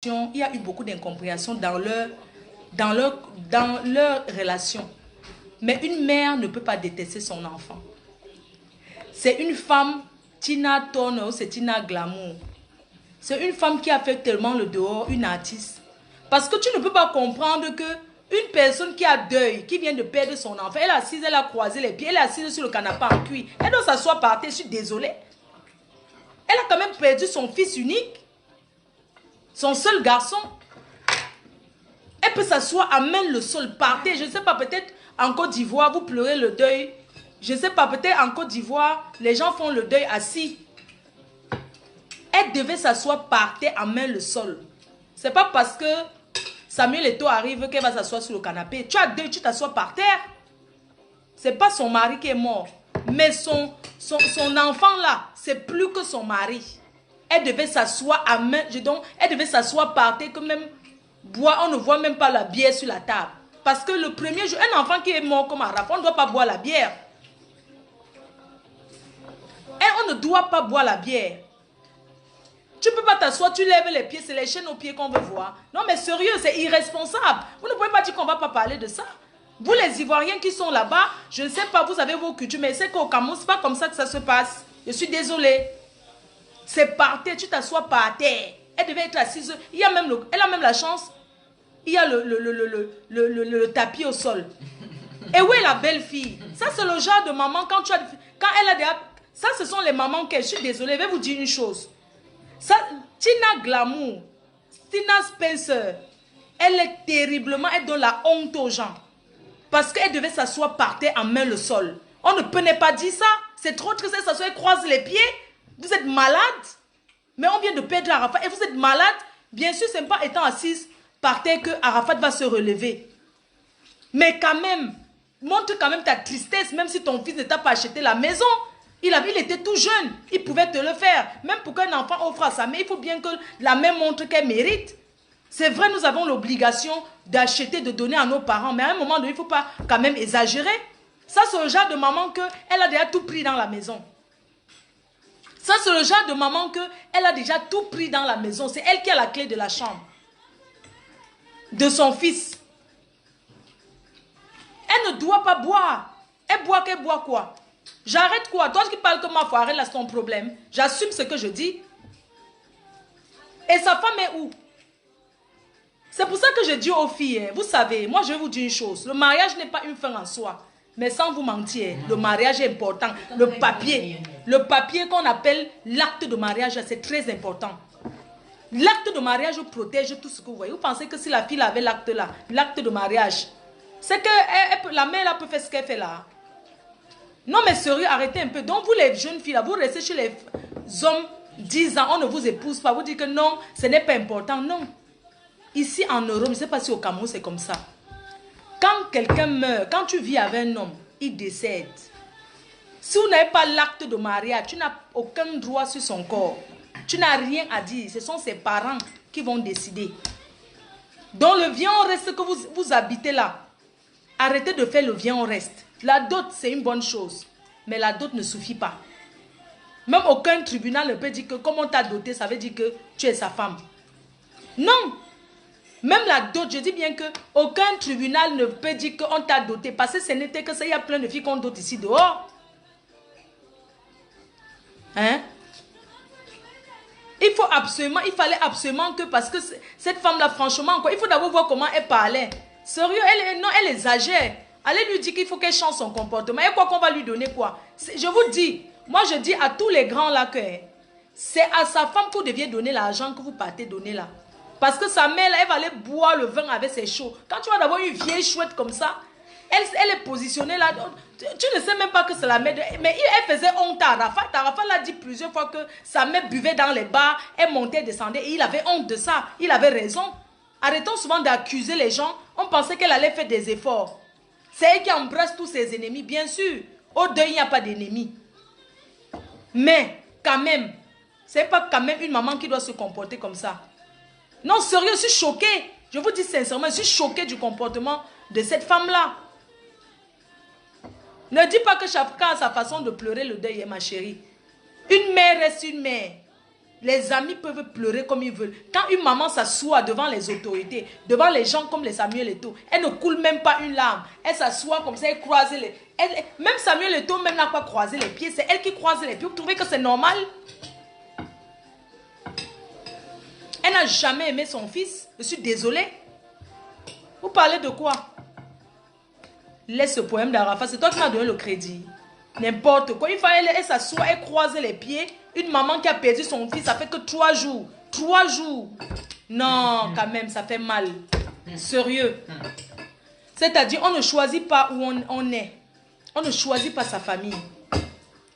il y a eu beaucoup d'incompréhension dans leur relation. Mais une mère ne peut pas détester son enfant. C'est une femme, Tina Turner, c'est Tina Glamour. C'est une femme qui a fait tellement le dehors, une artiste. Parce que tu ne peux pas comprendre que une personne qui a deuil, qui vient de perdre son enfant, elle est assise, elle a croisé les pieds, elle est assise sur le canapé en cuir. Elle doit s'asseoir par terre, je suis désolée. Elle a quand même perdu son fils unique, son seul garçon. Elle peut s'asseoir à main le sol, par terre. Je ne sais pas, peut-être en Côte d'Ivoire, vous pleurez le deuil. Je ne sais pas, peut-être en Côte d'Ivoire, les gens font le deuil assis. Elle devait s'asseoir par terre à main le sol. C'est pas parce que Samuel Eto'o arrive qu'elle va s'asseoir sur le canapé. Tu as deuil, tu t'assois par terre. C'est pas son mari qui est mort. Mais son enfant là, c'est plus que son mari. Elle devait s'asseoir à main, elle devait s'asseoir par terre que même boire, on ne voit même pas la bière sur la table. Parce que le premier jour, un enfant qui est mort comme Arafat, on ne doit pas boire la bière. Et on ne doit pas boire la bière. Tu ne peux pas t'asseoir, tu lèves les pieds, c'est les chaînes aux pieds qu'on veut voir. Non mais sérieux, c'est irresponsable. Vous ne pouvez pas dire qu'on ne va pas parler de ça. Vous les Ivoiriens qui sont là-bas, je ne sais pas, vous avez vos cultures, mais c'est qu'au Cameroun, ce n'est pas comme ça que ça se passe. Je suis désolée. C'est par terre, tu t'assois par terre. Elle devait être assise. Elle a même la chance. Il y a le tapis au sol. Et où est la belle fille? Ça, c'est le genre de maman, quand elle a des... Ça, ce sont les mamans que je suis désolée. Je vais vous dire une chose. Ça, Tina Glamour, Tina Spencer, elle est terriblement, elle donne la honte aux gens. Parce qu'elle devait s'asseoir par terre en main le sol. On ne peut pas dire ça. C'est trop triste, elle s'assoit, elle croise les pieds. Vous êtes malade. Mais on vient de perdre Arafat et vous êtes malade. Bien sûr, ce n'est pas étant assise par terre que Arafat va se relever. Mais quand même, montre quand même ta tristesse, même si ton fils ne t'a pas acheté la maison. Il était tout jeune, il pouvait te le faire. Même pour qu'un enfant offre à sa mère, il faut bien que la mère montre qu'elle mérite. C'est vrai, nous avons l'obligation d'acheter, de donner à nos parents. Mais à un moment donné, il ne faut pas quand même exagérer. Ça, c'est le genre de maman qu'elle a déjà tout pris dans la maison. Ça, c'est le genre de maman qu'elle a déjà tout pris dans la maison. C'est elle qui a la clé de la chambre. De son fils. Elle ne doit pas boire. Elle boit quoi? J'arrête quoi? Toi qui parles comme moi, il faut arrêter là, c'est ton problème. J'assume ce que je dis. Et sa femme est où? C'est pour ça que je dis aux filles, vous savez, moi je vais vous dire une chose. Le mariage n'est pas une fin en soi. Mais sans vous mentir, le mariage est important. Le papier qu'on appelle l'acte de mariage, c'est très important. L'acte de mariage protège tout ce que vous voyez. Vous pensez que si la fille avait l'acte là, l'acte de mariage, c'est que la mère là peut faire ce qu'elle fait là. Non mais sérieux, arrêtez un peu. Donc vous les jeunes filles là, vous restez chez les hommes 10 ans, on ne vous épouse pas. Vous dites que non, ce n'est pas important. Non. Ici en Europe, je ne sais pas si au Cameroun c'est comme ça. Quand quelqu'un meurt, quand tu vis avec un homme, il décède. Si vous n'avez pas l'acte de mariage, tu n'as aucun droit sur son corps. Tu n'as rien à dire. Ce sont ses parents qui vont décider. Donc le viens on reste que vous habitez là. Arrêtez de faire le viens on reste. La dot, c'est une bonne chose. Mais la dot ne suffit pas. Même aucun tribunal ne peut dire que comme on t'a doté, ça veut dire que tu es sa femme. Non. Même la dot, je dis bien que aucun tribunal ne peut dire qu'on t'a doté. Parce que ce n'était que ça, il y a plein de filles qu'on dote ici dehors. Hein? Il fallait absolument que, parce que cette femme-là, franchement, quoi, il faut d'abord voir comment elle parlait. Sérieux, elle exagère. Allez lui dire qu'il faut qu'elle change son comportement. Et quoi qu'on va lui donner quoi? Je vous dis, moi je dis à tous les grands là que c'est à sa femme que vous deviez donner l'argent que vous partez donner là. Parce que sa mère là, elle va aller boire le vin avec ses chauds. Quand tu vas d'avoir une vieille chouette comme ça, elle est positionnée là. Tu ne sais même pas que c'est la mère de... Mais elle faisait honte à Arafat. Arafat l'a dit plusieurs fois que sa mère buvait dans les bars, elle montait, descendait et il avait honte de ça. Il avait raison. Arrêtons souvent d'accuser les gens. On pensait qu'elle allait faire des efforts. C'est elle qui embrasse tous ses ennemis, bien sûr. Au deuil, il n'y a pas d'ennemis. Mais, quand même, c'est pas quand même une maman qui doit se comporter comme ça. Non, sérieux, je suis choquée. Je vous dis sincèrement, je suis choquée du comportement de cette femme-là. Ne dis pas que chacun a sa façon de pleurer le deuil, ma chérie. Une mère reste une mère. Les amis peuvent pleurer comme ils veulent. Quand une maman s'assoit devant les autorités, devant les gens comme les Samuel Eto'o, elle ne coule même pas une larme. Elle s'assoit comme ça, elle croise les... même Samuel Eto'o même n'a pas croisé les pieds. C'est elle qui croise les pieds. Vous trouvez que c'est normal? Elle n'a jamais aimé son fils. Je suis désolée. Vous parlez de quoi? Laisse ce poème d'Arafat. C'est toi qui m'as donné le crédit. N'importe quoi. Une fois, elle s'assoit, elle croise les pieds. Une maman qui a perdu son fils, ça fait que 3 jours. 3 jours. Non, quand même, ça fait mal. Sérieux. C'est-à-dire, on ne choisit pas où on est. On ne choisit pas sa famille.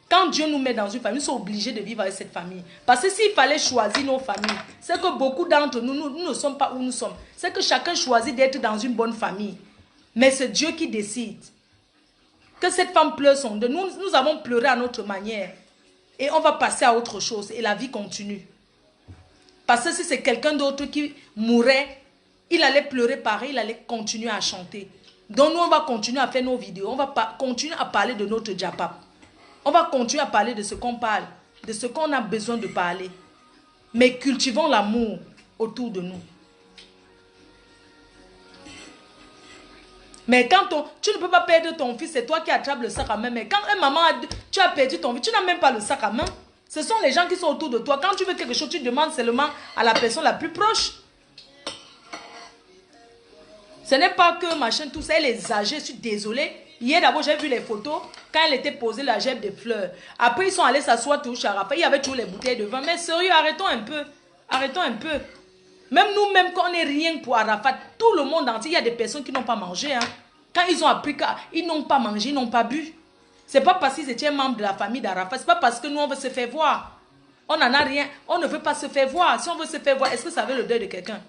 Quand Dieu nous met dans une famille, nous sommes obligés de vivre avec cette famille. Parce que s'il fallait choisir nos familles, c'est que beaucoup d'entre nous, nous ne sommes pas où nous sommes. C'est que chacun choisit d'être dans une bonne famille. Mais c'est Dieu qui décide. Que cette femme pleure son deuil. Nous avons pleuré à notre manière. Et on va passer à autre chose. Et la vie continue. Parce que si c'est quelqu'un d'autre qui mourait, il allait pleurer pareil, il allait continuer à chanter. Donc nous, on va continuer à faire nos vidéos. On va continuer à parler de notre diapap. On va continuer à parler de ce qu'on parle. De ce qu'on a besoin de parler. Mais cultivons l'amour autour de nous. Mais quand tu ne peux pas perdre ton fils, c'est toi qui attrapes le sac à main. Mais quand une maman, tu as perdu ton fils, tu n'as même pas le sac à main. Ce sont les gens qui sont autour de toi. Quand tu veux quelque chose, tu demandes seulement à la personne la plus proche. Ce n'est pas que machin, tout ça, elle est âgée, je suis désolée. Hier d'abord, j'ai vu les photos quand elle était posée la gerbe de fleurs. Après, ils sont allés s'asseoir tout chez Arafat. Il y avait toujours les bouteilles de vin. Mais sérieux, arrêtons un peu. Arrêtons un peu. Même nous-mêmes, quand on n'est rien pour Arafat, tout le monde entier, il y a des personnes qui n'ont pas mangé. Hein. Quand ils ont appris qu'ils n'ont pas mangé, ils n'ont pas bu. Ce n'est pas parce qu'ils étaient membres de la famille d'Arafat. Ce n'est pas parce que nous, on veut se faire voir. On n'en a rien. On ne veut pas se faire voir. Si on veut se faire voir, est-ce que ça veut le deuil de quelqu'un?